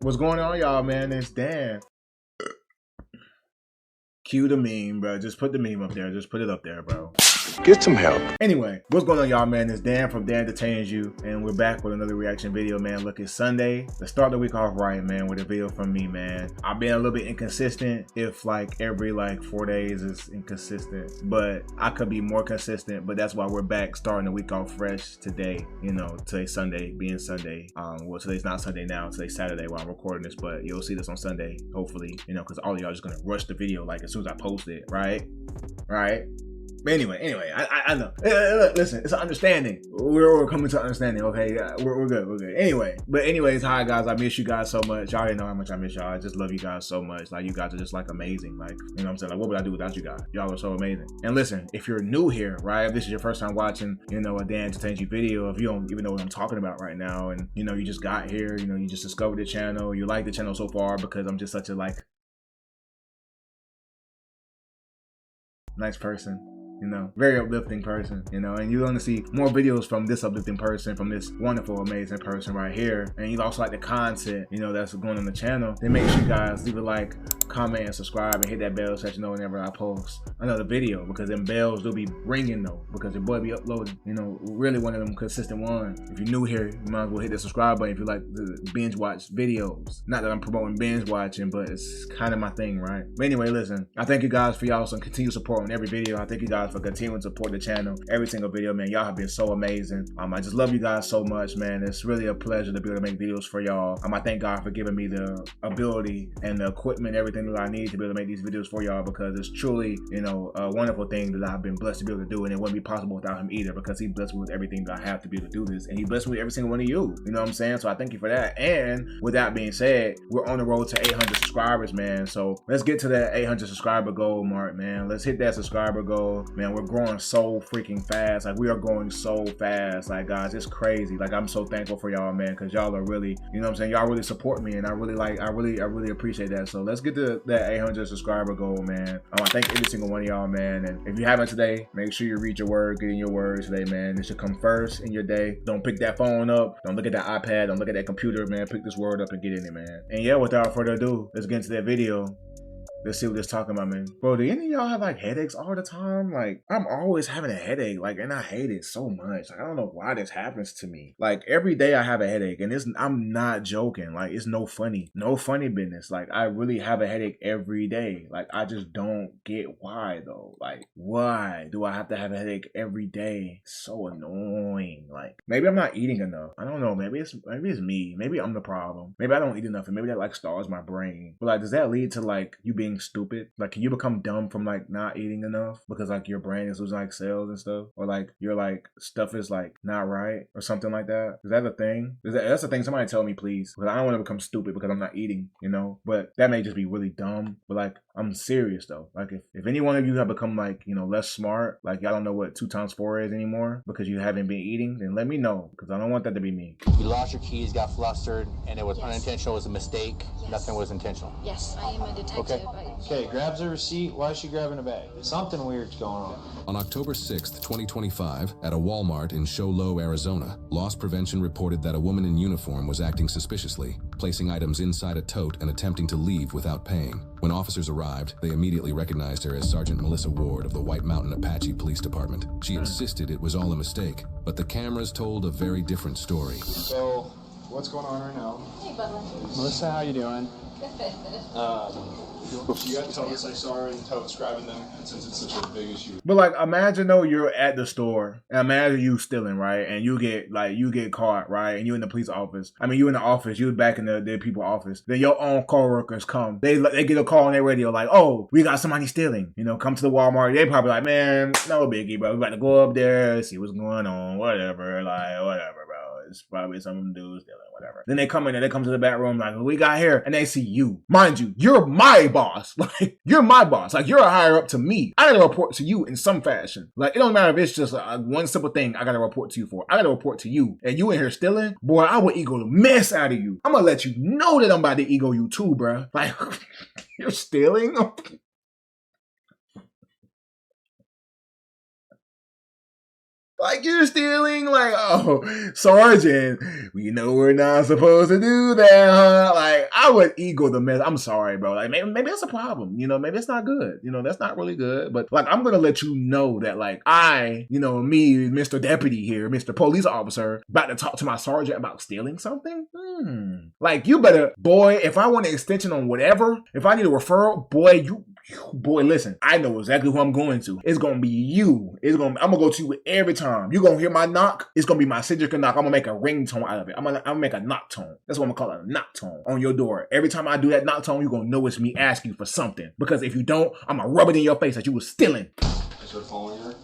What's going on, y'all, man? It's Dan. Cue the meme, bro. Just put the meme up there. Just put it up there, bro. Get some help. Anyway, what's going on, y'all, man? It's Dan from DanEntertainsU, and we're back with another reaction video, man. Look, it's Sunday. Let's start the week off right, man, with a video from me, man. I've been a little bit inconsistent, if like every 4 days is inconsistent, but I could be more consistent. But that's why we're back, starting the week off fresh today. You know, today's Sunday, being Sunday. Well, today's not Sunday now. Today's Saturday while I'm recording this, but you'll see this on Sunday, hopefully. You know, because all of y'all are just gonna rush the video like as soon as I post it, right? Right? But anyway, I know. Listen, it's an understanding. We're coming to understanding, okay? We're good. Anyways, hi guys. I miss you guys so much. Y'all already know how much I miss y'all. I just love you guys so much. Like, you guys are just like amazing. Like, you know what I'm saying? Like, what would I do without you guys? Y'all are so amazing. And listen, if you're new here, right? If this is your first time watching, you know, a DanEntertainsU video, if you don't even know what I'm talking about right now, and you know, you just got here, you know, you just discovered the channel, you like the channel so far because I'm just such a nice person. You know, very uplifting person, you know, and you're going to see more videos from this uplifting person, from this wonderful, amazing person right here. And you also like the content, you know, that's going on the channel. Then make sure you guys leave a like, comment, and subscribe, and hit that bell so that you know whenever I post another video, because them bells will be ringing though, because your boy be uploading, you know, really one of them consistent ones. If you're new here, you might as well hit the subscribe button if you like the binge watch videos. Not that I'm promoting binge watching, but it's kind of my thing, right? But anyway, listen, I thank you guys for y'all some continued support on every video. I thank you guys for continuing to support the channel, every single video, man. Y'all have been so amazing. I just love you guys so much, man. It's really a pleasure to be able to make videos for y'all. I thank God for giving me the ability and the equipment, everything that I need to be able to make these videos for y'all, because it's truly, you know, a wonderful thing that I've been blessed to be able to do, and it wouldn't be possible without him either, because he blessed me with everything that I have to be able to do this, and he blessed me with every single one of you. You know what I'm saying? So I thank you for that. And with that being said, we're on the road to 800 subscribers, man. So let's get to that 800 subscriber goal mark, man. Let's hit that subscriber goal, man. We're growing so freaking fast. Like, we are growing so fast. Like, guys, it's crazy. Like, I'm so thankful for y'all, man, because y'all are really, you know what I'm saying, y'all really support me, and I really appreciate that. So let's get to that 800 subscriber goal, man. I thank every single one of y'all, man. And if you haven't today, make sure you read your word, get in your words today, man. This should come first in your day. Don't pick that phone up, don't look at that iPad, don't look at that computer, man. Pick this word up and get in it, man. And yeah, without further ado, let's get into that video. Let's see what it's talking about, man. Bro, do any of y'all have like headaches all the time? Like, I'm always having a headache, like, and I hate it so much. Like, I don't know why this happens to me. Like, every day I have a headache, and I'm not joking. Like, it's no funny business. Like, I really have a headache every day. Like, I just don't get why though. Like, why do I have to have a headache every day? It's so annoying. Like, maybe I'm not eating enough. I don't know. Maybe it's me. Maybe I'm the problem. Maybe I don't eat enough, and maybe that like stars my brain. But like, does that lead to like you being stupid? Like, can you become dumb from like not eating enough because like your brain is losing like cells and stuff, or like your like stuff is like not right or something like that? Is that a thing? That's a thing? Somebody tell me, please, because I don't want to become stupid because I'm not eating, you know. But that may just be really dumb. But like, I'm serious though. Like, if any one of you have become like, you know, less smart, like y'all don't know what 2 times 4 is anymore because you haven't been eating, then let me know, because I don't want that to be me. You lost your keys, got flustered, and it was unintentional. It was a mistake. Yes. Nothing was intentional. Yes, I am a detective. Okay, grabs a receipt. Why is she grabbing a bag? Something weird's going on. On October 6th, 2025, at a Walmart in Show Low, Arizona, Loss Prevention reported that a woman in uniform was acting suspiciously, placing items inside a tote and attempting to leave without paying. When officers arrived, they immediately recognized her as Sergeant Melissa Ward of the White Mountain Apache Police Department. She insisted it was all a mistake, but the cameras told a very different story. So, what's going on right now? Hey, Butler. Melissa, how you doing? She got told us I saw her in totes grabbing them, and since it's such a big issue. But like, imagine though, you're at the store, and imagine you stealing, right? And you get caught, right? And you in the police office. I mean, you in the office, you back in the people office. Then your own coworkers come. They get a call on their radio like, oh, we got somebody stealing. You know, come to the Walmart. They probably like, man, no biggie, bro. We about to go up there, see what's going on, whatever, like, whatever, bro. It's probably some dudes stealing, whatever. Then they come in and they come to the back room like, what we got here? And they see you. Mind you, you're my boss. Like, you're my boss. Like, you're a higher up to me. I gotta report to you in some fashion. Like, it don't matter if it's just one simple thing I gotta report to you for. I gotta report to you. And you in here stealing? Boy, I will ego the mess out of you. I'm gonna let you know that I'm about to ego you too, bruh. Like, you're stealing? Like, you're stealing? Like, oh, Sergeant, we know we're not supposed to do that, huh? Like, I would ego the mess. I'm sorry, bro. Like, maybe that's a problem. You know, maybe it's not good. You know, that's not really good. But, like, I'm going to let you know that, like, me, Mr. Deputy here, Mr. Police Officer, about to talk to my sergeant about stealing something? Like, you better, boy, if I want an extension on whatever, if I need a referral, boy, listen, I know exactly who I'm going to. It's going to be you. I'm going to go to you every time. You're going to hear my knock. It's going to be my signature knock. I'm going to make a ringtone out of it. I'm going to make a knock tone. That's what I'm going to call a knock tone on your door. Every time I do that knock tone, you're going to know it's me asking you for something. Because if you don't, I'm going to rub it in your face that you was stealing. I started following her.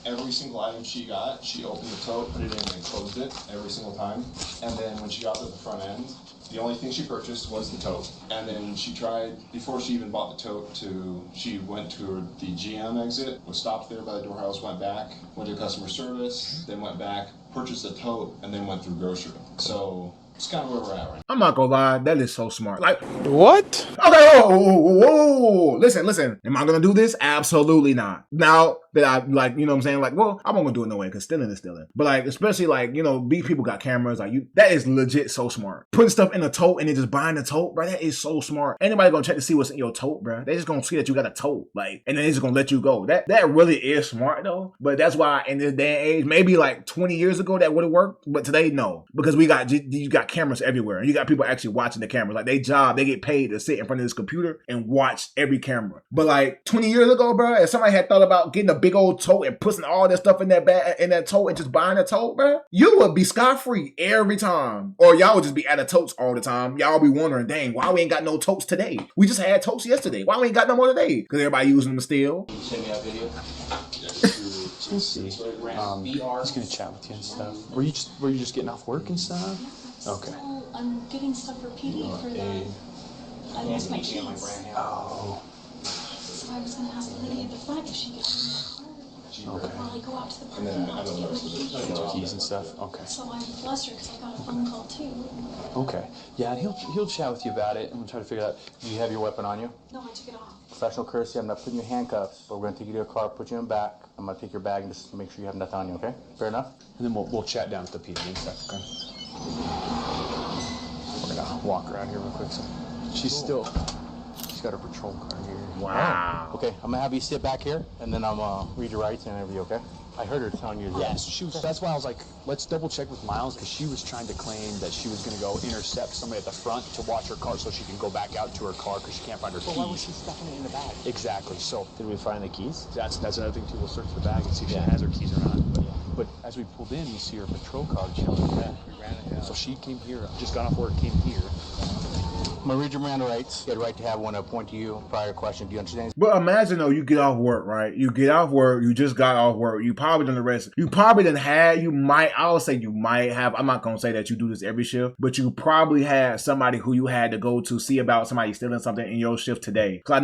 Every single item she got, she opened the tote, put it in, and closed it every single time. And then when she got to the front end, the only thing she purchased was the tote. And then she tried, before she even bought the tote, she went to the GM exit, was stopped there by the doorhouse, went back, went to customer service, then went back, purchased the tote, and then went through grocery. So it's kind of where we're at right now. I'm not gonna lie, that is so smart. Like, what? Okay, whoa. Listen. Am I gonna do this? Absolutely not. Now that I, like, you know what I'm saying? Like, well, I'm not gonna do it no way, because stealing is stealing. But, like, especially, like, you know, these people got cameras, like, that is legit so smart. Putting stuff in a tote and then just buying the tote, bro, that is so smart. Anybody gonna check to see what's in your tote, bro? They just gonna see that you got a tote, like, and then they just gonna let you go. That really is smart, though. But that's why in this day and age, maybe like 20 years ago that would have worked, but today, no. Because you got cameras everywhere, and you got people actually watching the cameras. Like, they get paid to sit in front of this computer and watch every camera. But, like, 20 years ago, bro, if somebody had thought about getting a big old tote and putting all that stuff in that bag, in that tote, and just buying a tote, bro, you would be scot-free every time. Or y'all would just be out of totes all the time. Y'all be wondering, dang, why we ain't got no totes today? We just had totes yesterday. Why we ain't got no more today? Because everybody using them still. Can you send me that video? Let's see. He's gonna chat with you and stuff. Were you just getting off work and stuff? Okay. So I'm getting stuff for PD for the. I lost my keys. Oh. So I was gonna ask the lady at the front if she could have my car. Okay. While I go out to the parking lot to get my keys. Keys and stuff. Okay. So I'm flustered because I got a phone call too. Okay. Yeah, and he'll chat with you about it, and we'll try to figure out. Do you have your weapon on you? No, I took it off. Professional courtesy, I'm not putting you in handcuffs, but we're gonna take you to a car, put you in back. I'm gonna take your bag and just make sure you have nothing on you, okay? Fair enough? And then we'll chat down at the PD and stuff. Okay. We're gonna walk around here real quick. So she's got her patrol car here. Wow. Okay, I'm gonna have you sit back here, and then I'm gonna read your rights and interview, okay? I heard her telling you. Yes, that's why I was like, let's double check with Miles, because she was trying to claim that she was gonna go intercept somebody at the front to watch her car so she can go back out to her car because she can't find her keys. Why was she stuffing it in the bag? Exactly. So Did we find the keys? that's another thing too. We'll search the bag and see if she has her keys or not. But as we pulled in, we see her patrol car chilling. We ran it. So she came here, just got off work, came here. I'm gonna read your Miranda rights. You have the right to have one appoint to you prior to question. Do you understand? But imagine though, you get off work, right? You get off work, you just got off work, you probably done the rest. You probably done had, I'll say you might have, I'm not gonna say that you do this every shift, but you probably had somebody who you had to go to see about somebody stealing something in your shift today. Cause I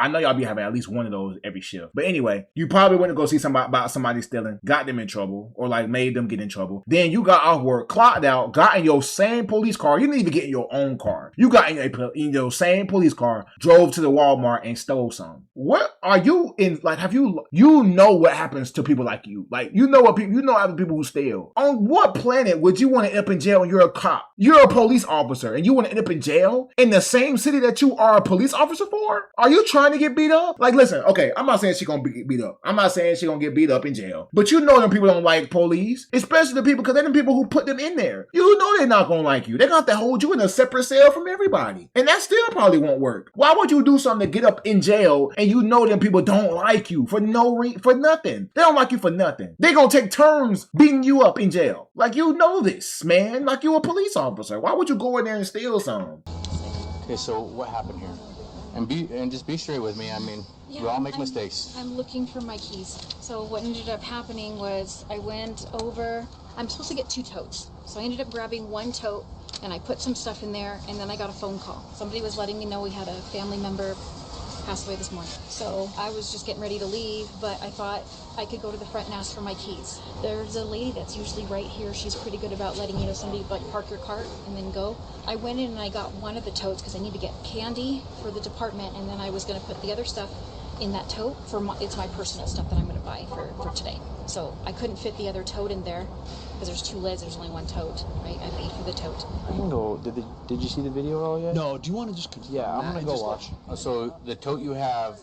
know y'all be having at least one of those every shift. But anyway, you probably went to go see somebody about somebody stealing, got them in trouble, or like made them get in trouble. Then you got off work, clocked out, got in your same police car. You didn't even get in your own car. You got in your same police car, drove to the Walmart and stole some. What are you in? Like, you know what happens to people like you? Like, you know other people who steal. On what planet would you want to end up in jail and you're a cop? You're a police officer and you want to end up in jail in the same city that you are a police officer for? Are you trying to get beat up? Like, listen, okay, I'm not saying she's gonna get beat up. I'm not saying she's gonna get beat up in jail. But you know them people don't like police, especially the people, because they're the people who put them in there. You know they're not gonna like you. They're gonna have to hold you in a separate cell from everybody. And that still probably won't work. Why would you do something to get up in jail and you know them people don't like you for nothing? They don't like you for nothing. They're gonna take turns beating you up in jail. Like, you know this, man. Like, you a police officer. Why would you go in there and steal something? Okay, so what happened here? And just be straight with me. I mean, we all make mistakes. I'm looking for my keys. So what ended up happening was I went over. I'm supposed to get 2 totes. So I ended up grabbing 1 tote and I put some stuff in there, and then I got a phone call. Somebody was letting me know we had a family member pass away this morning. So I was just getting ready to leave, but I thought I could go to the front and ask for my keys. There's a lady that's usually right here. She's pretty good about letting you know somebody like park your cart and then go. I went in and I got one of the totes because I need to get candy for the department, and then I was going to put the other stuff in that tote it's my personal stuff that I'm going to buy for today. So I couldn't fit the other tote in there because there's 2 lids. There's only 1 tote, right? I paid for the tote. I can go. Did you see the video at all yet? No. Do you want to just confirm? Yeah, I'm gonna go watch. So the tote you have,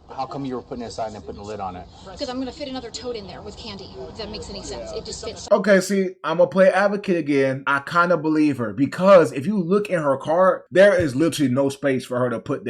how come you were putting it aside and then putting a lid on it? Because I'm going to fit another tote in there with candy. If that makes any sense. It just fits. Okay, see, I'm gonna play advocate again. I kind of believe her because if you look in her cart, there is literally no space for her to put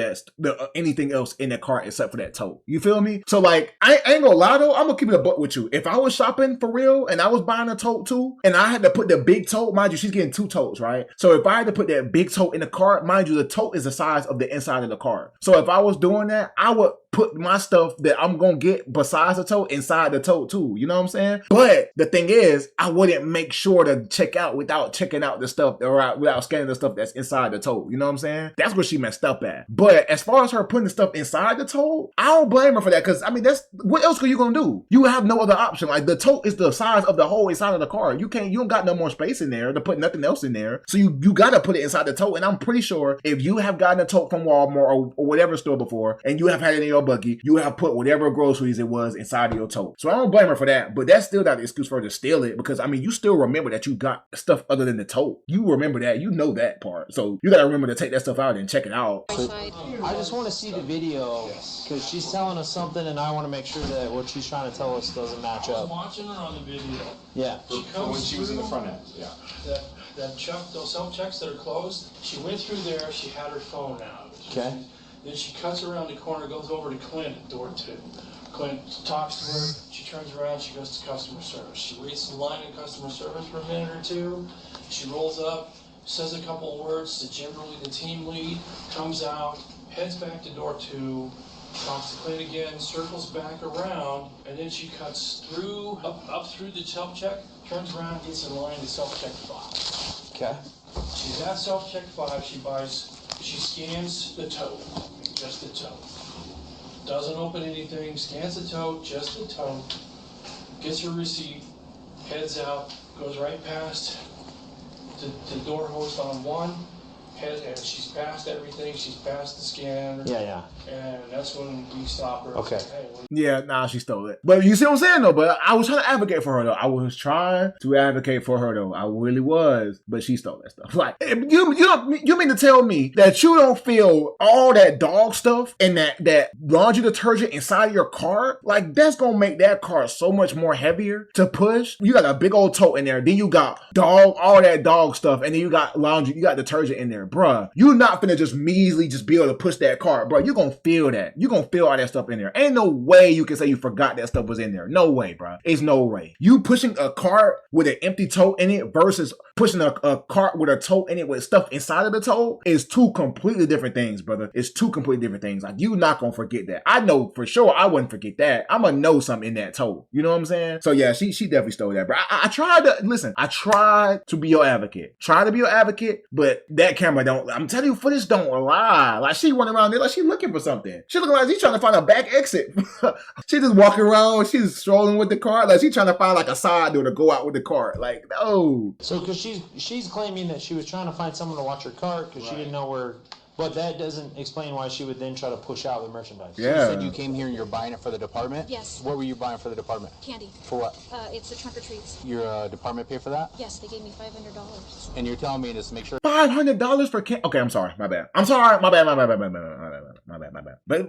anything else in that cart except for that tote. You feel me? So like, I ain't gonna lie though, I'm gonna keep it a buck with you. If I was shopping for real and I was buying a tote too, and I had to put the big tote, mind you, she's getting 2 totes, right? So if I had to put that big tote in the cart, mind you, the tote is the size of the inside of the cart. So if I was doing that, I would put my stuff that I'm gonna get besides the tote inside the tote too. You know what I'm saying? But the thing is, I wouldn't make sure to check out without checking out the stuff or without scanning the stuff that's inside the tote. You know what I'm saying? That's where she messed up at. But as far as her putting the stuff inside the tote, I don't blame her for that because I mean, that's what else are you gonna do? You have no other option. Like the tote is the size of the whole inside of the car. You don't got no more space in there to put nothing else in there. So you gotta put it inside the tote. And I'm pretty sure if you have gotten a tote from Walmart or whatever store before and you have had it in your buggy, you have put whatever groceries it was inside of your tote. So I don't blame her for that, but that's still not an excuse for her to steal it because I mean, you still remember that you got stuff other than the tote. You remember that, you know that part. So you gotta remember to take that stuff out and check it out. I just want to see the video because she's telling us something and I want to make sure that what she's trying to tell us doesn't match up. I was watching her on the video. Yeah. When she was in the front end, yeah. Those self-checks that are closed, she went through there, she had her phone out. Okay. Then she cuts around the corner, goes over to Clint at door 2. Clint talks to her, she turns around, she goes to customer service. She waits in line in customer service for a minute or 2. She rolls up, says a couple of words to generally the team lead, comes out, heads back to door 2, talks to Clint again, circles back around, and then she cuts through, up through the self-check, turns around, gets in line to self-check 5. Okay. She's at self-check 5, she scans the tote, just the tote. Doesn't open anything, scans the tote, just the tote, gets her receipt, heads out, goes right past the door host on 1, and she's passed everything, she's passed the scanner. Yeah. And that's when we stop her. Okay. Say, hey, Yeah, nah, she stole it. But you see what I'm saying though? But I was trying to advocate for her though. I was trying to advocate for her though. I really was. But she stole that stuff. Like, you mean to tell me that you don't feel all that dog stuff and that laundry detergent inside of your cart? Like, that's gonna make that cart so much more heavier to push. You got a big old tote in there. Then you got all that dog stuff. And then you got laundry, you got detergent in there. Bruh, you're not finna just measly just be able to push that cart. Bruh, you're gonna feel that. You're gonna feel all that stuff in there. Ain't no way you can say you forgot that stuff was in there. No way, bruh. It's no way. You pushing a cart with an empty tote in it versus pushing a cart with a tote in it with stuff inside of the tote is 2 completely different things, brother. It's 2 completely different things. Like, you not gonna forget that. I know for sure I wouldn't forget that. I'm gonna know something in that tote. You know what I'm saying? So yeah, she definitely stole that, bro. I tried to, listen, I tried to be your advocate. Try to be your advocate, but that camera I'm telling you, footage don't lie. Like, she running around there like she looking for something. She looking like she's trying to find a back exit. She just walking around, she's strolling with the cart. Like, she's trying to find like a side door to go out with the cart. Like, no. So, because she's claiming that she was trying to find someone to watch her cart because she didn't know where. But that doesn't explain why she would then try to push out the merchandise. Yeah. You said you came here and you're buying it for the department? Yes. What were you buying for the department? Candy. For what? It's the trunk or treats. Your department pay for that? Yes, they gave me $500. And you're telling me just to make sure. $500 for candy? Okay, I'm sorry. My bad. I'm sorry. My bad. But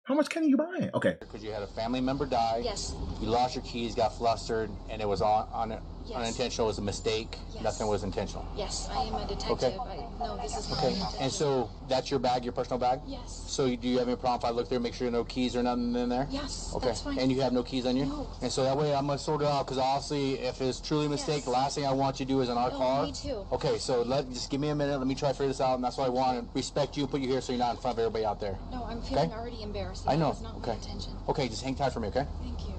how much candy you buying? Okay. Because you had a family member die. Yes. You lost your keys, got flustered, and it was unintentional. It was a mistake. Yes. Nothing was intentional. Yes, I am a detective. Okay. No, this is not Okay. intentional. And so that's your bag, your personal bag? Yes. So do you have any problem if I look there, make sure no keys or nothing in there? Yes, Okay. that's fine. And you have no keys on you? No. And so that way I'm going to sort it out because honestly, if it's truly a mistake, Yes. the last thing I want you to do is in our car. Me too. Okay, so just give me a minute. Let me try to figure this out. And that's why I want to respect you and put you here so you're not in front of everybody out there. No, I'm feeling already embarrassed. I know. That was not my intention. Okay, just hang tight for me, okay? Thank you.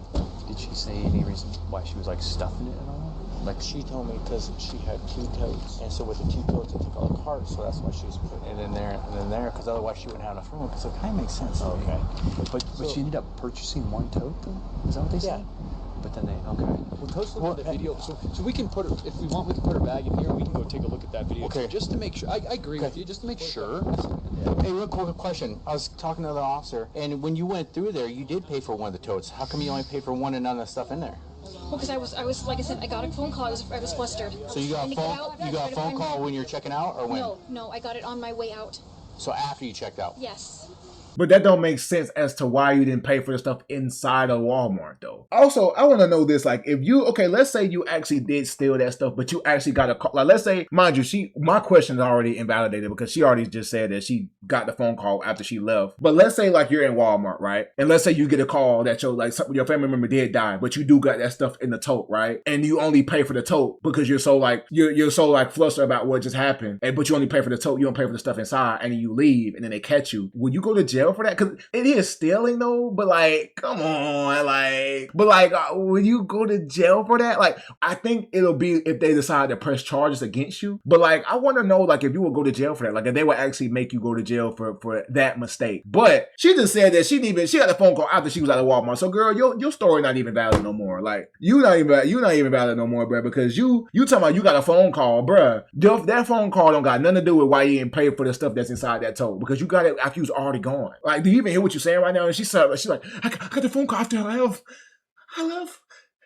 Did she say any reason why she was like stuffing it at all? Like, she told me because she had 2 totes, and so with the 2 totes, it took all the carts, so that's why she was putting it in there and then there, because otherwise she wouldn't have enough room. So it kind of makes sense. Okay. But she ended up purchasing 1 tote, though? Is that what they said? But then they, okay. Well, Toast look at the video, so we can put her, if we want, we can put her bag in here, we can go take a look at that video. Okay. Just to make sure, I agree with you, just to make sure. Hey, real quick question. I was talking to the officer, and when you went through there, you did pay for one of the totes. How come you only paid for one and none of the stuff in there? Well, because I was like I said, I got a phone call. I was flustered. So you got a phone call when you're checking out, or when? No, I got it on my way out. So after you checked out? Yes. But that don't make sense as to why you didn't pay for the stuff inside of Walmart, though. Also, I want to know this, like, if you, okay, let's say you actually did steal that stuff, but you actually got a call. Like, let's say, mind you, my question is already invalidated because she already just said that she got the phone call after she left. But let's say, like, you're in Walmart, right? And let's say you get a call that your family member did die, but you do got that stuff in the tote, right? And you only pay for the tote because you're so flustered about what just happened. But you only pay for the tote, you don't pay for the stuff inside, and then you leave, and then they catch you. Would you go to jail for that? Because it is stealing though, but like, come on, like, will you go to jail for that? Like, I think it'll be if they decide to press charges against you. But like, I want to know, like, if you would go to jail for that, like, if they would actually make you go to jail for that mistake. But she just said that she got a phone call after she was out of Walmart. So girl, your story not even valid no more. Like, you not even valid no more, bruh, because you talking about you got a phone call, bruh. That phone call don't got nothing to do with why you didn't pay for the stuff that's inside that tote, because you got it after you was already gone. Like, do you even hear what you're saying right now? And she's like, I got the phone call after I left.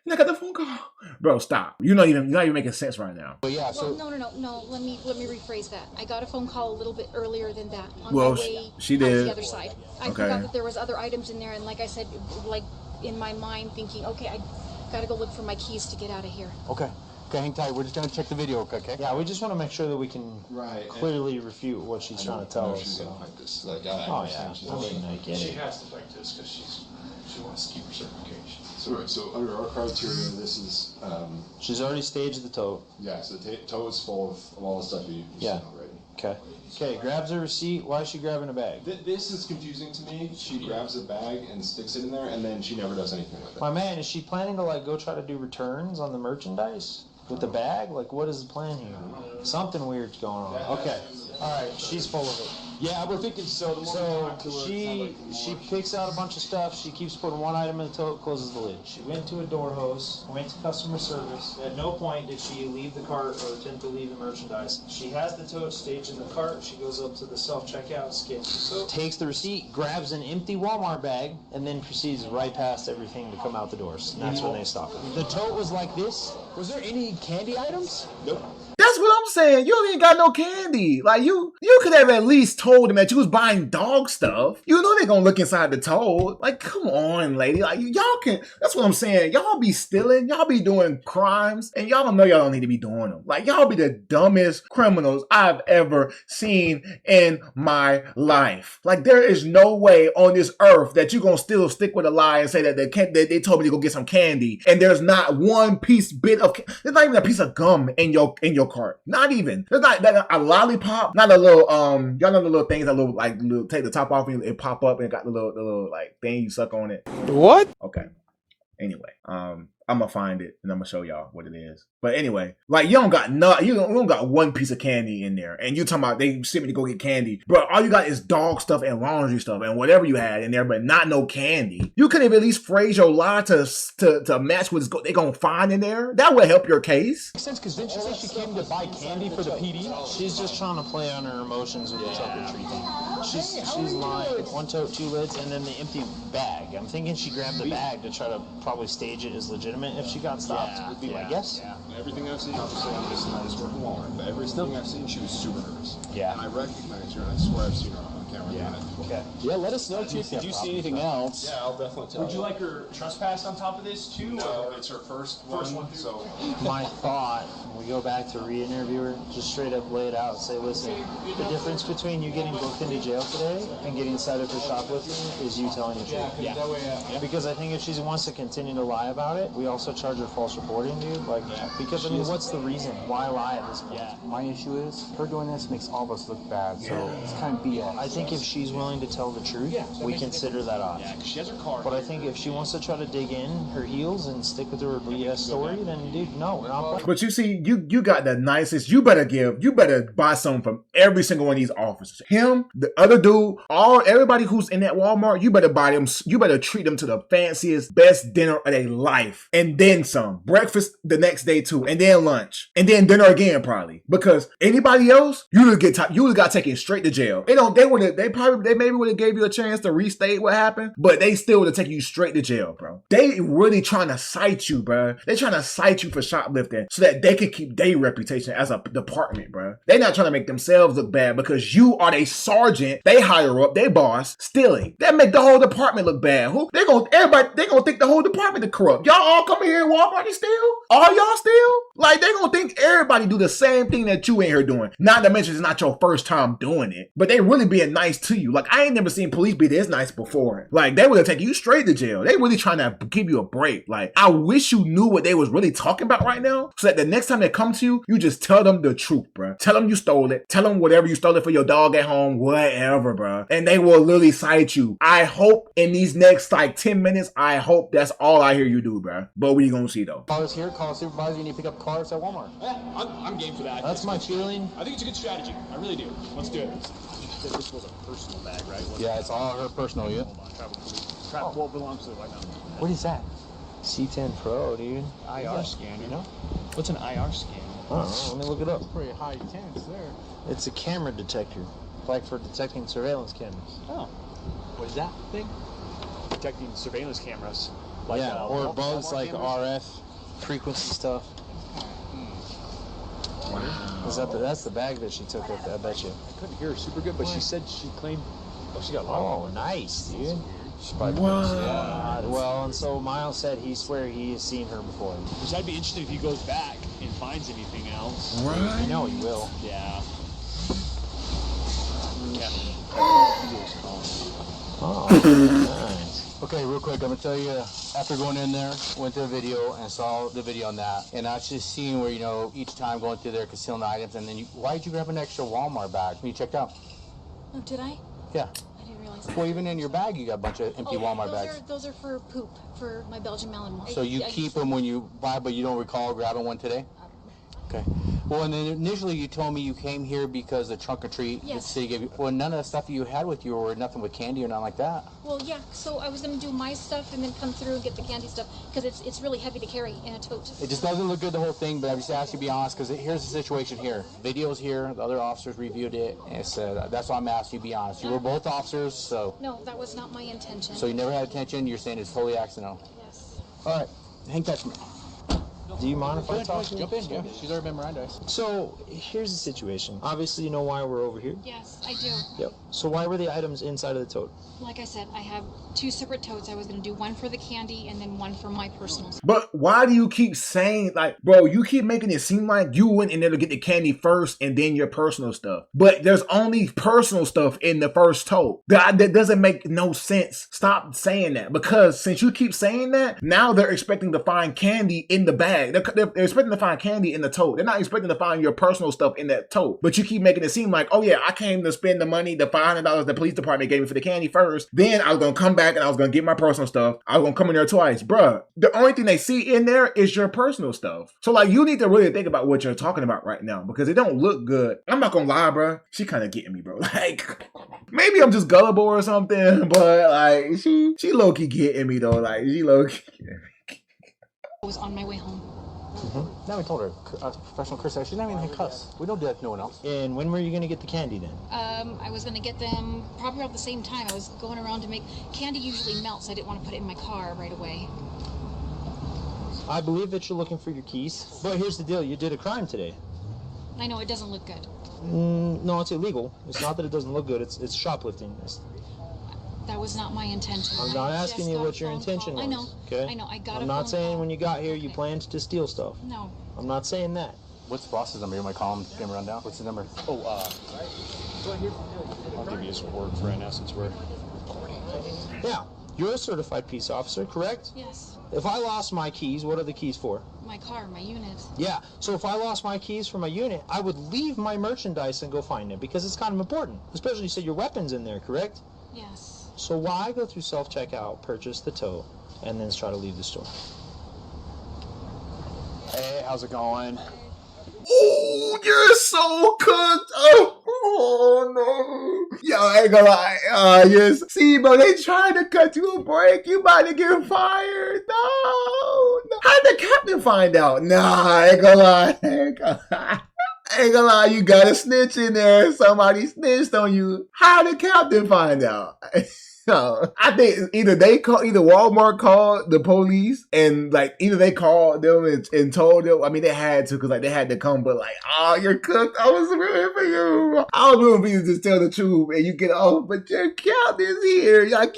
And I got the phone call. Bro, stop. You're not even making sense right now. But yeah, so no. Let me rephrase that. I got a phone call a little bit earlier than that. On Well, my way she did. On the other side. I forgot that there was other items in there, and like I said, like in my mind thinking, okay, I gotta go look for my keys to get out of here. Okay, hang tight. We're just gonna check the video, okay? Yeah, we just want to make sure that we can clearly refute what she's trying to tell us. She's gonna fight this. Like, I yeah. She has to fight this because she wants to keep her certification. So under our criteria, this is she's already staged the tote. yeah. So the tote is full of all the stuff you've seen already. Okay, grabs her receipt. Why is she grabbing a bag? This is confusing to me. She grabs a bag and sticks it in there, and then she never does anything with it. My man, is she planning to like go try to do returns on the merchandise with the bag? Like, what is the plan here? Something weird's going on. Okay, all right, she's full of it. Yeah, we're thinking so. So she picks out a bunch of stuff. She keeps putting one item in the tote, closes the lid. She went to a door host, went to customer service. At no point did she leave the cart or attempt to leave the merchandise. She has the tote staged in the cart. She goes up to the self-checkout, takes the receipt, grabs an empty Walmart bag, and then proceeds right past everything to come out the doors. And that's when they stop her. The tote was like this. Was there any candy items? Nope. That's what I'm saying. You don't even got no candy. Like, you could have at least told them that you was buying dog stuff. You know they're gonna look inside the tote. Like, come on, lady. Like, y'all can. That's what I'm saying. Y'all be stealing. Y'all be doing crimes, and y'all don't know y'all don't need to be doing them. Like, y'all be the dumbest criminals I've ever seen in my life. Like, there is no way on this earth that you're gonna still stick with a lie and say that they told me to go get some candy, and there's not one bit of. There's not even a piece of gum in your cart. Not even. There's not a lollipop. Not a little y'all know the little things that take the top off and it pop up and it got the little like thing you suck on it. What? Okay. Anyway, I'm gonna find it and I'm gonna show y'all what it is. But anyway, like, you don't got one piece of candy in there, and you talking about they sent me to go get candy, bro. All you got is dog stuff and laundry stuff and whatever you had in there, but not no candy. You could have at least phrased your lie to match what they gonna find in there. That would help your case. Makes sense, because didn't she say she came to buy candy for the PD? She's just trying to play on her emotions with the trick or treat thing. She's lying. One tote, two lids, and then the empty bag. I'm thinking she grabbed the bag to try to probably stage it as legitimate if she got stopped. Would be my guess. Yeah. Everything I've seen, obviously, I'm just working Walmart, but everything I've seen, she was super nervous. Yeah. And I recognize her, and I swear I've seen her on camera doing it before. Okay. Yeah, let us know, too, if you do see anything else. Yeah, I'll definitely tell you. Would you like her trespass on top of this too? No, it's her first one, so... My thought, when we go back to re-interview her, just straight up lay it out. Say, listen, the difference between you getting booked into jail today and getting cited for shoplifting is you telling the truth. Yeah. Because I think if she wants to continue to lie about it, we also charge her false reporting, dude. Like, because I mean, what's the reason? Why lie at this point? Yeah. My issue is her doing this makes all of us look bad, so it's kind of BS. I think if she's willing to tell the truth, we consider that option. Yeah, because she has her card. But I think if she wants to try to dig in her heels and stick with her BS story, then dude, no, we're not playing. But you see, you got the nicest. You better buy something from every single one of these officers. Him, the other dude, everybody who's in that Walmart, you better buy them. You better treat them to the fanciest, best dinner of their life. and then some. Breakfast the next day too, and then lunch, and then dinner again probably. Because anybody else, you would have got taken straight to jail. They maybe would have gave you a chance to restate what happened, but they still would have taken you straight to jail, bro. They really trying to cite you, bro. They trying to cite you for shoplifting so that they can keep their reputation as a department, bro. They not trying to make themselves look bad because you are a sergeant, they higher up, they boss, stealing. That make the whole department look bad. They gonna think the whole department is corrupt. Y'all all come here in Walmart and steal? All y'all steal? Like, they gonna think everybody do the same thing that you in here doing. Not to mention it's not your first time doing it, but they really being nice to you. Like, I ain't never seen police be this nice before. Like, they would have taken you straight to jail. They really trying to give you a break. Like, I wish you knew what they was really talking about right now, so that the next time they come to you, you just tell them the truth, bro. Tell them you stole it. Tell them whatever you stole it for your dog at home, whatever, bro. And they will literally cite you. I hope in these next like 10 minutes, I hope that's all I hear you do, bro. But we gonna see though. Call us here, call a supervisor, you need to pick up cars at Walmart. Yeah, I'm game for that. That's my feeling. I think it's a good strategy. I really do. Let's do it. This was a personal bag, right? Yeah, it's all her personal, yeah. Hold on, travel. What belongs to it right now? What is that? C10 Pro, dude. IR scanner. You know? What's an IR scanner? I don't know. Let me look it up. Pretty high tense there. It's a camera detector, like for detecting surveillance cameras. Oh. What is that thing? Detecting surveillance cameras. Like, yeah, or bugs like cameras? RF frequency stuff. That's the bag that she took with her, I bet you. I couldn't hear her super good, but she said she claimed. Oh, she got a lot. Oh, nice, dude. What? Yeah, well, and so Miles said he swear he has seen her before. Which that'd be interesting if he goes back and finds anything else. Right? I know he will. Yeah. Oh, nice. Okay, real quick, I'm gonna tell you, after going in there, went to a video and saw the video on that, and I was just seeing where, you know, each time going through there, concealing the items, and then why'd you grab an extra Walmart bag when you checked out? Oh, did I? Yeah. I didn't realize that. Well, even in your bag, you got a bunch of empty Walmart those bags. Those are for poop, for my Belgian Malinois. So you keep them when you buy, but you don't recall grabbing one today? Okay. Well, and then initially you told me you came here because the trunk or treat, Yes. the city gave you. Well, none of the stuff you had with you were nothing with candy or nothing like that. Well, yeah, so I was going to do my stuff and then come through and get the candy stuff, because it's really heavy to carry in a tote. It just doesn't look good, the whole thing, but I just asked you to be honest, because here's the situation here. Video's here, the other officers reviewed it, and said, that's why I'm asking you to be honest. You were both officers, so. No, that was not my intention. So you never had attention, you're saying it's totally accidental. Yes. All right, hang tight for me. Do you mind if I talk to you? Jump in, yeah. She's already been Mirandized. So, here's the situation. Obviously, you know why we're over here? Yes, I do. Yep. So why were the items inside of the tote? Like I said, I have 2 separate totes. I was going to do one for the candy and then one for my personal stuff. But why do you keep saying, like, bro, you keep making it seem like you went in there to get the candy first and then your personal stuff. But there's only personal stuff in the first tote. That doesn't make no sense. Stop saying that. Because since you keep saying that, now they're expecting to find candy in the bag. They're expecting to find candy in the tote. They're not expecting to find your personal stuff in that tote. But you keep making it seem like, oh yeah, I came to spend the money, the $500 the police department gave me for the candy first. Then I was going to come back and I was going to get my personal stuff. I was going to come in there twice. Bruh, the only thing they see in there is your personal stuff. So like, you need to really think about what you're talking about right now, because it don't look good. I'm not going to lie, bruh. She kind of getting me, bro. Like, maybe I'm just gullible or something, but like, she low-key getting me though. Like, she low-key I was on my way home. Mm-hmm. Now we told her, professional curse. She's not even cuss. We don't do that to no one else. And when were you going to get the candy then? I was going to get them probably at the same time. I was going around to make... Candy usually melts. I didn't want to put it in my car right away. I believe that you're looking for your keys. But here's the deal. You did a crime today. I know, it doesn't look good. No, it's illegal. It's not that it doesn't look good. It's shoplifting. That was not my intention. I'm not asking you what your intention was. I know. Okay? I know. I got I'm a not phone saying call. when you got here you planned to steal stuff. No. I'm not saying that. What's the boss's number? You might call him, give him a rundown. What's the number? I'll give you his word for right now since we're... Yeah, you're a certified peace officer, correct? Yes. If I lost my keys, what are the keys for? My car, my unit. Yeah, so if I lost my keys for my unit, I would leave my merchandise and go find it because it's kind of important. Especially you said your weapon's in there, correct? Yes. So why go through self-checkout, purchase the tote, and then try to leave the store? Hey, how's it going? Oh, you're so cooked. Oh no. Yo, I ain't gonna lie. Yes. See, bro, they trying to cut you a break. You about to get fired. No. How did the captain find out? Nah, I ain't gonna lie. I ain't gonna lie, you got a snitch in there. Somebody snitched on you. How did the captain find out? I think either Walmart called the police and like either they called them and told them. I mean, they had to because like they had to come, but like, oh, you're cooked. I was rooting for you. I was rooting for you to just tell the truth and you get off, but your captain's here. Like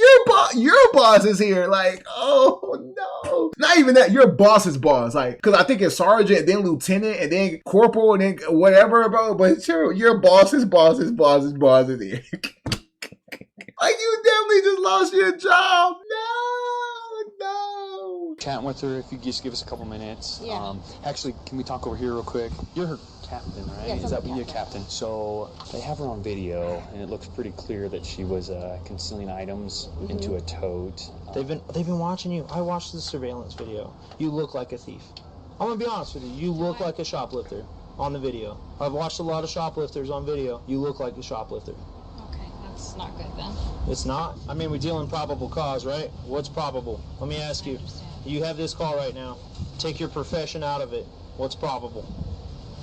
your boss is here. Like, oh no, not even that. Your boss's boss. Like, because I think it's sergeant, then lieutenant, and then corporal, and then whatever, bro. But your boss's boss's here. Like, you definitely just lost your job. No. Chat with her if you just give us a couple minutes. Yeah. Actually, can we talk over here real quick? You're her captain, right? Yes, Is that I'm what the you're captain? So they have her on video, and it looks pretty clear that she was concealing items into a tote. They've been watching you. I watched the surveillance video. You look like a thief. I'm gonna be honest with you. You look like a shoplifter on the video. I've watched a lot of shoplifters on video. You look like a shoplifter. It's not good then. It's not? I mean, we deal in probable cause, right? What's probable? Let me ask you. You have this call right now. Take your profession out of it. What's probable?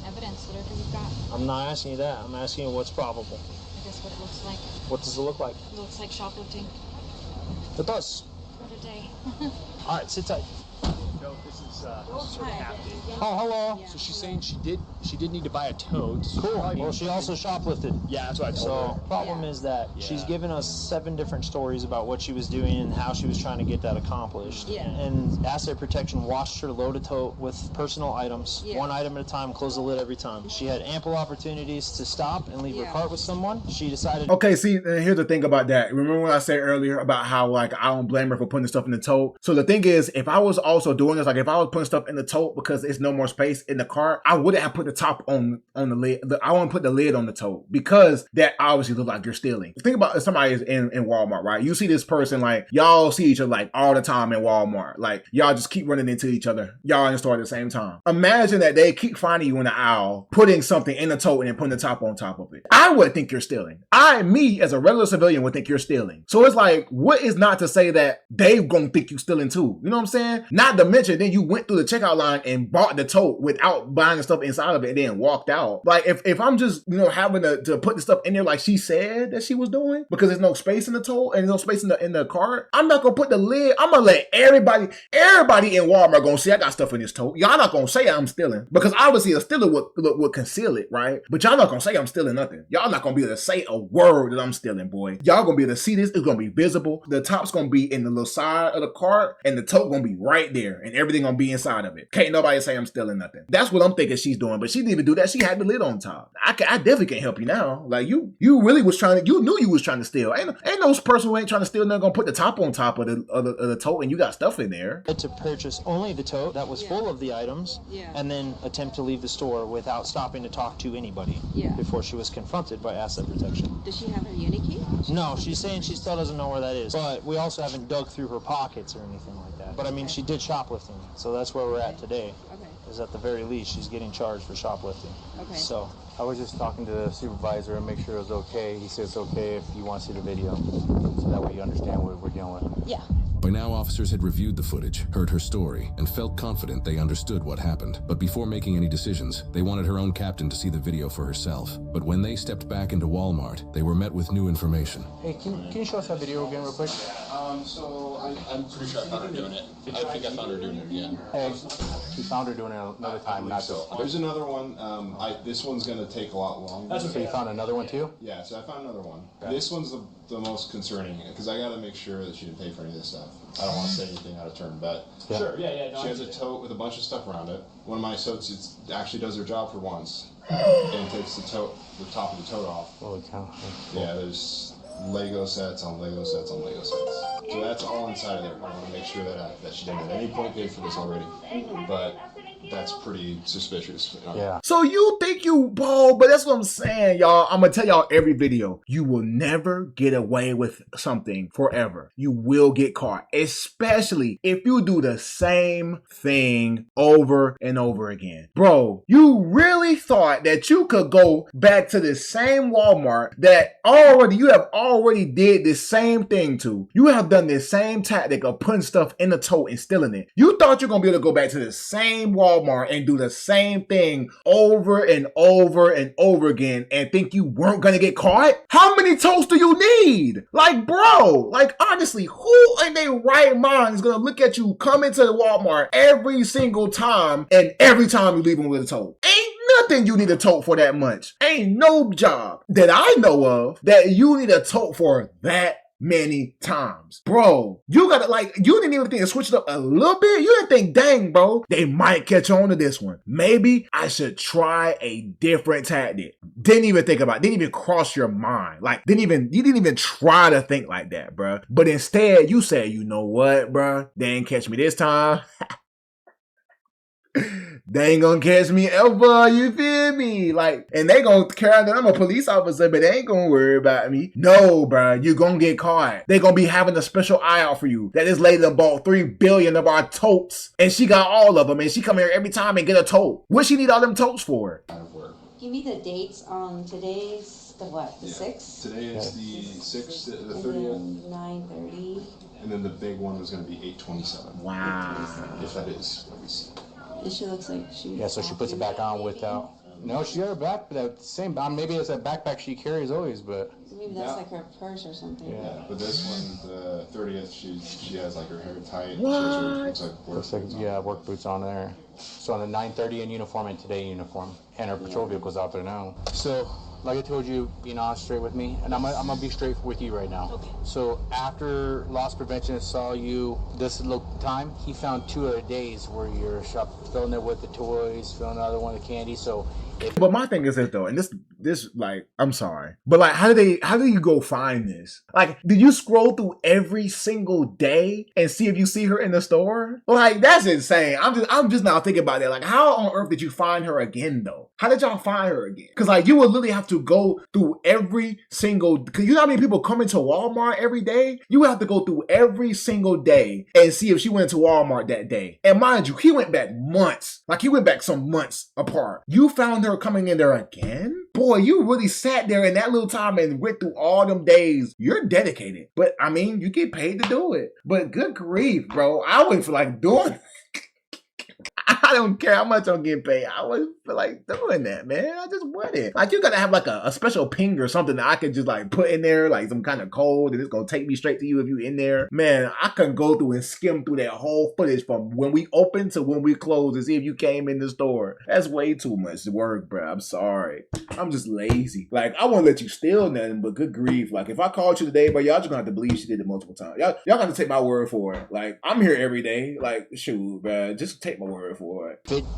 Evidence, whatever you've got. I'm not asking you that. I'm asking you what's probable. I guess what it looks like. What does it look like? It looks like shoplifting. It does. What a day. All right, sit tight. No, this is her captain. Oh, hello. So she's saying she did need to buy a tote. Cool. Well, she also shoplifted. Yeah, that's what I told her. So, problem is that she's given us 7 different stories about what she was doing and how she was trying to get that accomplished. Yeah. And asset protection watched her load a tote with personal items, one item at a time, close the lid every time. She had ample opportunities to stop and leave her cart with someone. She decided. Okay, see, here's the thing about that. Remember what I said earlier about how like I don't blame her for putting stuff in the tote? So the thing is, if I was also doing this, like if I was putting stuff in the tote because there's no more space in the cart, I wouldn't have put the top on the lid. I wouldn't put the lid on the tote because that obviously looks like you're stealing. Think about somebody is in Walmart, right? You see this person, like y'all see each other like all the time in Walmart. Like y'all just keep running into each other. Y'all in the store at the same time. Imagine that they keep finding you in the aisle, putting something in the tote and then putting the top on top of it. I would think you're stealing. Me as a regular civilian would think you're stealing. So it's like, what is not to say that they gonna think you stealing too? You know what I'm saying? Not to mention then you went through the checkout line and bought the tote without buying the stuff inside of it and then walked out. Like if I'm just, having to put the stuff in there like she said that she was doing because there's no space in the tote and no space in the cart, I'm not gonna put the lid. I'm gonna let everybody in Walmart gonna see I got stuff in this tote. Y'all not gonna say I'm stealing because obviously a stealer would conceal it, right? But y'all not gonna say I'm stealing nothing. Y'all not gonna be able to say a word that I'm stealing, boy. Y'all gonna be able to see this. It's gonna be visible. The top's gonna be in the little side of the cart and the tote gonna be right there and everything gonna be inside of it. Can't nobody say I'm stealing nothing. That's what I'm thinking she's doing, but she didn't even do that. She had the lid on top. I definitely can't help you now. Like you really was trying to, you knew you was trying to steal. Ain't no person who ain't trying to steal, not gonna put the top on top of the tote and you got stuff in there. To purchase only the tote that was full of the items and then attempt to leave the store without stopping to talk to anybody before she was confronted by asset protection. Does she have her uni key? No, she's saying she still doesn't know where that is. But we also haven't dug through her pockets or anything like that. But I mean, she did shoplifting, so that's where we're at today. Okay. Is at the very least she's getting charged for shoplifting. Okay. So I was just talking to the supervisor and make sure it was okay. He said it's okay if you want to see the video, so that way you understand what we're dealing with. Yeah. By now, officers had reviewed the footage, heard her story, and felt confident they understood what happened. But before making any decisions, they wanted her own captain to see the video for herself. But when they stepped back into Walmart, they were met with new information. Hey, can you show us that video again real quick? So I'm pretty sure I found her doing it. I think I found her doing it again. Hey, we found her doing it another time, not So this. there's another one. This one's gonna take a lot longer. So you found another one too? Yeah, so I found another one. This one's the most concerning because I gotta make sure that she didn't pay for any of this stuff. I don't want to say anything out of turn, but Sure, yeah. No, she has a tote with a bunch of stuff around it. One of my associates actually does their job for once and takes the top of the tote off. Holy cow. Yeah, there's Lego sets on Lego sets on Lego sets. So that's all inside of there. I want to make sure that she didn't at any point pay for this already. But that's pretty suspicious. Yeah. So you think you bald, but that's what I'm saying, y'all. I'm gonna tell y'all every video, you will never get away with something forever. You will get caught, especially if you do the same thing over and over again. Bro, you really thought that you could go back to the same Walmart that you have already did the same thing to. You have done the same tactic of putting stuff in the tote and stealing it. You thought you're gonna be able to go back to the same Walmart and do the same thing over and over and over again and think you weren't gonna get caught? How many totes do you need? Like, bro, like honestly, who in their right mind is gonna look at you come into the Walmart every single time and every time you leave them with a tote? Ain't nothing you need a tote for that much. Ain't no job that I know of that you need a tote for that many times. Bro, you gotta you didn't even think to switch it up a little bit? You didn't think, dang, bro, they might catch on to this one. Maybe I should try a different tactic. Didn't even think about it. Didn't even cross your mind. Like, you didn't even try to think like that, bro. But instead, you said, you know what, bro? They ain't catch me this time. They ain't gonna catch me ever, you feel me? Like, and they gonna care that I'm a police officer, but they ain't gonna worry about me. No, bro, you gonna get caught. They gonna be having a special eye out for you. That this lady done bought 3 billion of our totes, and she got all of them, and she come here every time and get a tote. What she need all them totes for? Give me the dates on today's, the what, the 6th? Today is the 6th, the 30th. And then 9:30. And then the big one was gonna be 8/27. Wow. If that is what we see. And she looks like she... Yeah, so she puts it back on without... No, she got her back, but the same... maybe it's that backpack she carries always, but... Maybe that's like her purse or something. Yeah, but this one, the 30th, she has like her hair tight. What? She looks like work boots on there. So on the 9:30 in uniform and today uniform. And her patrol vehicle's out there now. So... like I told you, being honest, straight with me, and I'm gonna be straight with you right now. Okay. So after loss prevention saw you this little time, he found 2 other days where you're filling it with the toys, filling another one with the candy. So. But my thing is this though, and this like, I'm sorry, but like, how do you go find this? Like, did you scroll through every single day and see if you see her in the store? Like, that's insane. I'm just now thinking about that. Like, how on earth did you find her again though? How did y'all find her again? Because like, you would literally have to go through every single, because you know how many people come into Walmart every day? You would have to go through every single day and see if she went to Walmart that day. And mind you, he went back months. Like, he went back some months apart. You found her coming in there again? Boy, you really sat there in that little time and went through all them days. You're dedicated. But I mean, you get paid to do it. But good grief, bro. I wouldn't feel like doing it. I don't care how much I'm getting paid. I wouldn't feel like doing that, man. I just wouldn't. Like, you gotta have like a special ping or something that I could just like put in there, like some kind of code, and it's gonna take me straight to you if you in there. Man, I can go through and skim through that whole footage from when we open to when we close to see if you came in the store. That's way too much work, bro. I'm sorry. I'm just lazy. Like, I won't let you steal nothing, but good grief. Like, if I called you today, but y'all just gonna have to believe she did it multiple times. Y'all gonna take my word for it. Like, I'm here every day. Like, shoot, bro. Just take my word for it.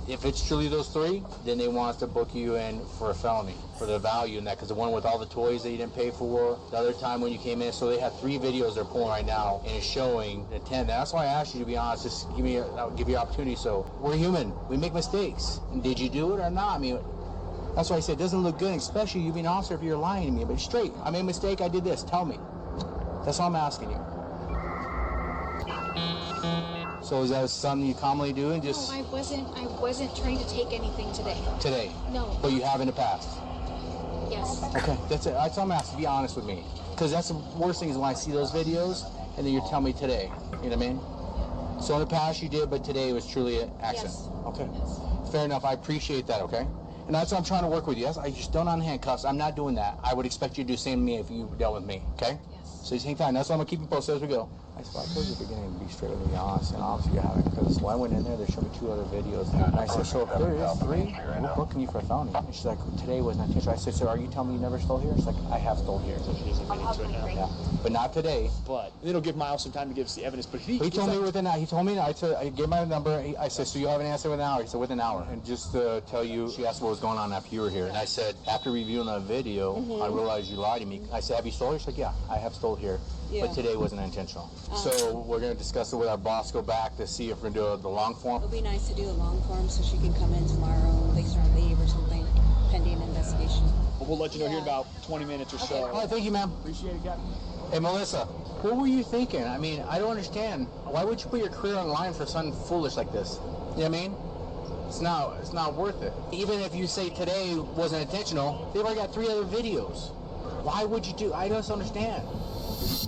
If it's truly those 3, then they want us to book you in for a felony for the value in that, because the one with all the toys that you didn't pay for, the other time when you came in, so they have 3 videos they're pulling right now and it's showing the 10. That's why I asked you to be honest. Just give you opportunity. So we're human. We make mistakes. And did you do it or not? I mean, that's why I said it doesn't look good, especially you being an officer if you're lying to me. But straight, I made a mistake. I did this. Tell me. That's all I'm asking you. So is that something you commonly do? And just No, I wasn't trying to take anything today. Today? No. But you have in the past? Yes. Okay, that's it. That's all I'm asking. Be honest with me. Because that's the worst thing is when I see those videos and then you're telling me today. You know what I mean? So in the past you did, but today it was truly an accident. Yes. Okay. Yes. Fair enough. I appreciate that, okay? And that's what I'm trying to work with you. I just don't on handcuffs. I'm not doing that. I would expect you to do the same to me if you dealt with me, okay? Yes. So just hang tight. That's why I'm going to keep you posted as we go. I told you at the beginning to be straight with me, honest, and honest you haven't. Because when I went in there, they showed me 2 other videos. And I said, so if there is 3, we're booking you for a felony. And she's like, today was not intentional. I said, so are you telling me you never stole here? She's like, I have stole here. So she's admitting to it now. Yeah. But not today. But it'll give Miles some time to give us the evidence. But he told me within an hour. He told me, I gave my number. I said, so you have an answer within an hour? He said, within an hour. And just to tell you, she asked what was going on after you were here. And I said, after reviewing the video, I realized you lied to me. I said, have you stolen? She's like, yeah, I have got stole here. Yeah. But today wasn't intentional. So we're going to discuss it with our boss, go back to see if we're going to do the long form. It'll be nice to do a long form so she can come in tomorrow and place her on leave or something, pending investigation. We'll let you know here in about 20 minutes or so. All right, thank you, ma'am. Appreciate it, Captain. Hey, Melissa, what were you thinking? I mean, I don't understand. Why would you put your career on the line for something foolish like this? You know what I mean? It's not worth it. Even if you say today wasn't intentional, they've already got 3 other videos. Why would you do? I just don't understand.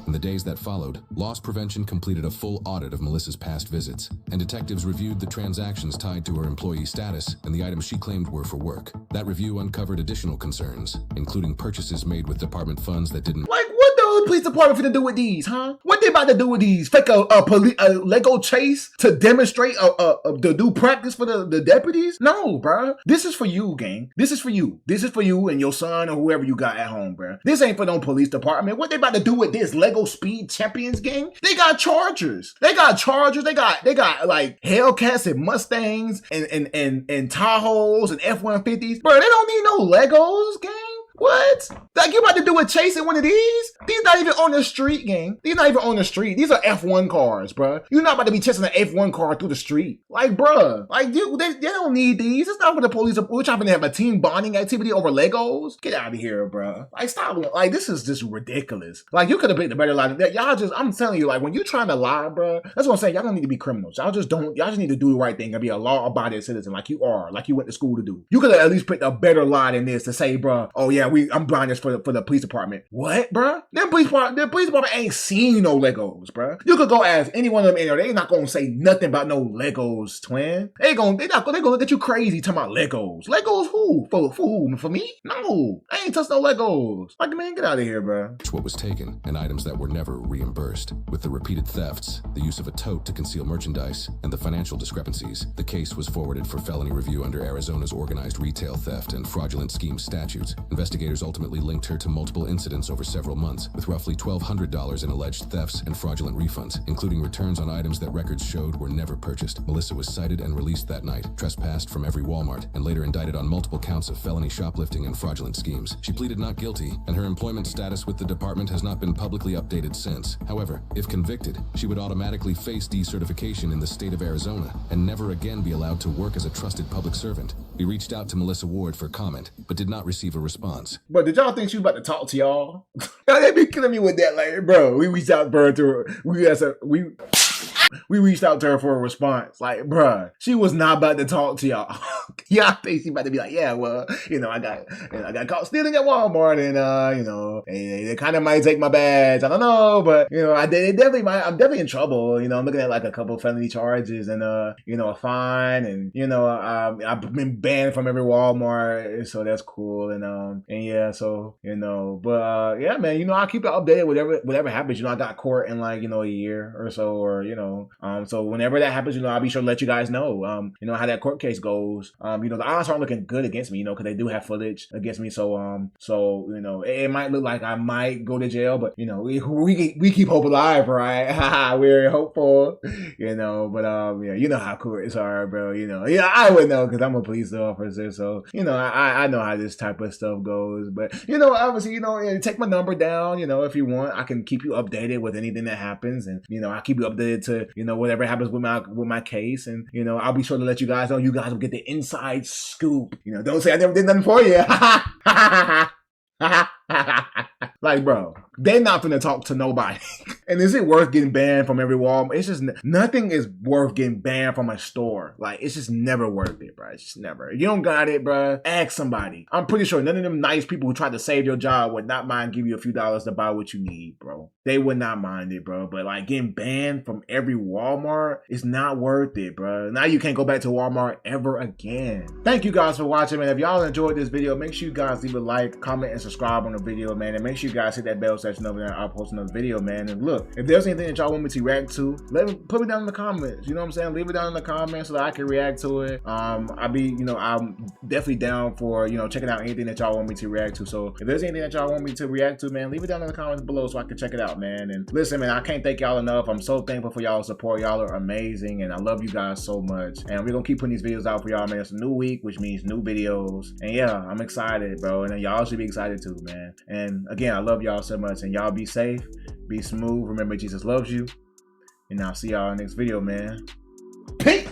In the days that followed, loss prevention completed a full audit of Melissa's past visits, and detectives reviewed the transactions tied to her employee status and the items she claimed were for work. That review uncovered additional concerns, including purchases made with department funds that didn't— Like, what the police department finna do with these, huh? What they about to do with these? Fake a Lego chase to demonstrate the due practice for the deputies? No, bruh. This is for you, gang. This is for you. This is for you and your son or whoever you got at home, bruh. This ain't for no police department. What they about to do with this Lego Speed Champions, gang? They got Chargers. They got Chargers. They got like Hellcats and Mustangs and Tahoes and F-150s. Bruh, they don't need no Legos, gang. What? Like, you about to do a chase in one of these? These not even on the street, gang. These not even on the street. These are F1 cars, bruh. You're not about to be chasing an F1 car through the street. Like, bruh. Like, dude, they don't need these. It's not for the police. We're trying to have a team bonding activity over Legos. Get out of here, bruh. Like, stop. Like, this is just ridiculous. Like, you could have picked a better lie than that. Y'all just, I'm telling you, like, when you're trying to lie, bruh, that's what I'm saying. Y'all don't need to be criminals. Y'all just need to do the right thing and be a law-abiding citizen like you are, like you went to school to do. You could have at least picked a better lie than this to say, bruh, oh yeah, I'm buying this for the police department. What, bruh? The police department ain't seen no Legos, bruh. You could go ask any one of them in there. They ain't not gonna say nothing about no Legos, twin. They gonna look at you crazy talking about Legos. Legos who? For who? For me? No. I ain't touched no Legos. Like, man, get out of here, bruh. what was taken and items that were never reimbursed. With the repeated thefts, the use of a tote to conceal merchandise, and the financial discrepancies, the case was forwarded for felony review under Arizona's organized retail theft and fraudulent scheme statutes. Investigators ultimately linked her to multiple incidents over several months, with roughly $1,200 in alleged thefts and fraudulent refunds, including returns on items that records showed were never purchased. Melissa was cited and released that night, trespassed from every Walmart, and later indicted on multiple counts of felony shoplifting and fraudulent schemes. She pleaded not guilty, and her employment status with the department has not been publicly updated since. However, if convicted, she would automatically face decertification in the state of Arizona and never again be allowed to work as a trusted public servant. We reached out to Melissa Ward for comment, but did not receive a response. But did y'all think she was about to talk to y'all? They be killing me with that, like, bro. We reached out to her. We reached out to her for a response. Like, bruh, she was not about to talk to y'all. Y'all think she about to be like, yeah, well, I got caught stealing at Walmart, and they kind of might take my badge. I don't know, but I'm definitely in trouble. I'm looking at like a couple felony charges and a fine, and I've been banned from every Walmart, so that's cool. And yeah, so but yeah, man, I'll keep you updated whatever happens. I got court in like a year or so, or so whenever that happens, I'll be sure to let you guys know, how that court case goes. The odds aren't looking good against me, because they do have footage against me. So, it might look like I might go to jail, but, we keep hope alive, right? We're hopeful, but, yeah, how courts are, bro, I would know because I'm a police officer. So, I know how this type of stuff goes, but, obviously, take my number down, if you want, I can keep you updated with anything that happens, and, I'll keep you updated to, whatever happens with my case, and I'll be sure to let you guys know. You guys will get the inside scoop. Don't say I never did nothing for you. Like, bro, they're not gonna talk to nobody. And is it worth getting banned from every Walmart? It's just nothing is worth getting banned from a store. Like, it's just never worth it, bro. It's just never. If you don't got it, bro, ask somebody. I'm pretty sure none of them nice people who tried to save your job would not mind give you a few dollars to buy what you need, bro. They would not mind it, bro. But like getting banned from every Walmart is not worth it, bro. Now you can't go back to Walmart ever again. Thank you guys for watching, man. If y'all enjoyed this video, make sure you guys leave a like, comment, and subscribe on the video, man. And make sure you guys hit that bell section over there. I'll post another video, man. And look, if there's anything that y'all want me to react to, put it down in the comments. You know what I'm saying? Leave it down in the comments so that I can react to it. I'm definitely down for, checking out anything that y'all want me to react to. So if there's anything that y'all want me to react to, man, leave it down in the comments below so I can check it out. out, man. And listen, man, I can't thank y'all enough. I'm so thankful for y'all's support. Y'all are amazing, and I love you guys so much. And we're gonna keep putting these videos out for y'all, man. It's a new week, which means new videos. And yeah, I'm excited, bro. And y'all should be excited too, man. And again, I love y'all so much. And y'all be safe, be smooth. Remember, Jesus loves you. And I'll see y'all in the next video, man. Peace!